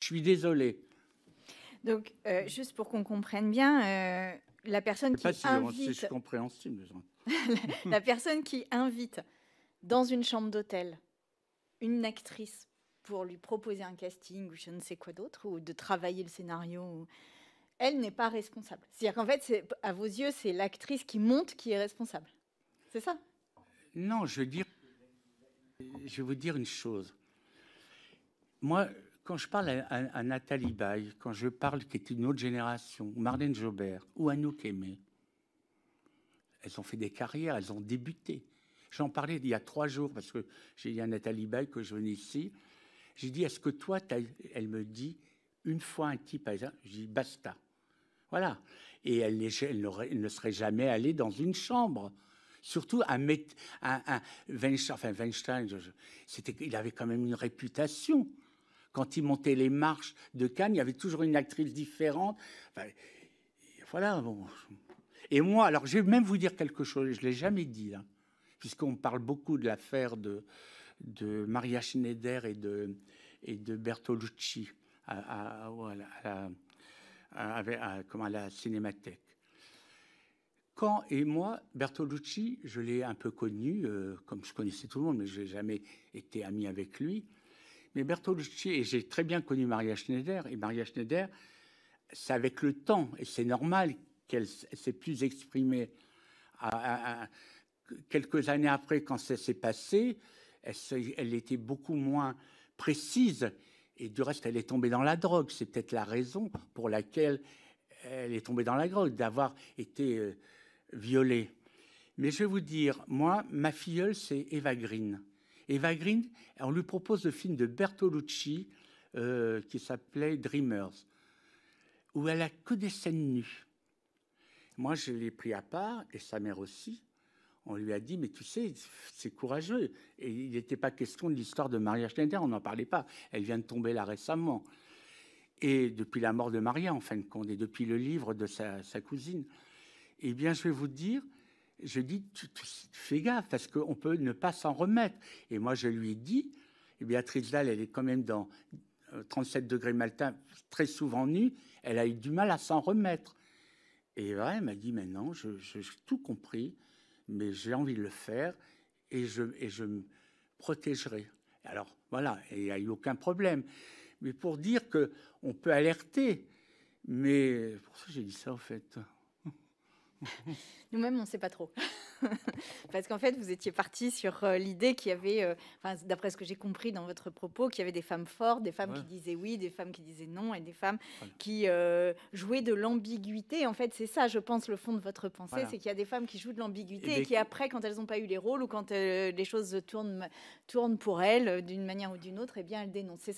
suis désolé. Donc, juste pour qu'on comprenne bien, la personne Je sais qui pas si invite, c'est compréhensible. la personne qui invite dans une chambre d'hôtel une actrice pour lui proposer un casting ou je ne sais quoi d'autre, ou de travailler le scénario, elle n'est pas responsable. C'est-à-dire qu'en fait, à vos yeux, c'est l'actrice qui monte qui est responsable. C'est ça? Non, je vais vous dire une chose. Moi, quand je parle à Nathalie Baye, quand je parle qui est une autre génération, ou Marlène Jobert, ou Anouk Aimée, elles ont fait des carrières, elles ont débuté. J'en parlais il y a 3 jours, parce que j'ai dit à Nathalie Baye que je venais ici. J'ai dit, est-ce que toi, elle me dit, une fois un type, je dis, basta. Voilà. Et elle ne serait jamais allée dans une chambre. Surtout un Weinstein, il avait quand même une réputation. Quand il montait les marches de Cannes, il y avait toujours une actrice différente. Enfin, voilà. Bon. Et moi, alors je vais même vous dire quelque chose, je ne l'ai jamais dit, là, puisqu'on parle beaucoup de l'affaire de Maria Schneider et de Bertolucci à la Cinémathèque. Et moi, Bertolucci, je l'ai un peu connu, comme je connaissais tout le monde, mais je n'ai jamais été ami avec lui. Mais Bertolucci, et j'ai très bien connu Maria Schneider, et Maria Schneider, c'est avec le temps, et c'est normal qu'elle s'est plus exprimée. Quelques années après, quand ça s'est passé, elle était beaucoup moins précise, et du reste, elle est tombée dans la drogue. C'est peut-être la raison pour laquelle elle est tombée dans la drogue, d'avoir été violée. Mais je vais vous dire, moi, ma filleule, c'est Eva Green. Eva Green, on lui propose le film de Bertolucci qui s'appelait Dreamers, où elle a que des scènes nues. Moi, je l'ai pris à part, et sa mère aussi. On lui a dit, mais tu sais, c'est courageux. Et il n'était pas question de l'histoire de Maria Schneider, on n'en parlait pas. Elle vient de tomber là récemment. Et depuis la mort de Maria, en fin de compte, et depuis le livre de sa cousine. Eh bien, je vais vous dire, je dis, tu fais gaffe, parce qu'on peut ne pas s'en remettre. Et moi, je lui ai dit, et Béatrice Dalle, elle est quand même dans 37 degrés Maltais, très souvent nue, elle a eu du mal à s'en remettre. Et ouais, elle m'a dit, mais non, j'ai tout compris, mais j'ai envie de le faire, et je me protégerai. Alors, voilà, et il n'y a eu aucun problème. Mais pour dire qu'on peut alerter, mais pour ça, j'ai dit ça, en fait. Nous-mêmes, on ne sait pas trop. Parce qu'en fait, vous étiez parti sur l'idée qu'il y avait, d'après ce que j'ai compris dans votre propos, qu'il y avait des femmes fortes, des femmes qui disaient oui, des femmes qui disaient non, et des femmes qui jouaient de l'ambiguïté. En fait, c'est ça, je pense, le fond de votre pensée, c'est qu'il y a des femmes qui jouent de l'ambiguïté et qui, après, quand elles n'ont pas eu les rôles ou quand les choses tournent pour elles d'une manière ou d'une autre, eh bien, elles dénoncent.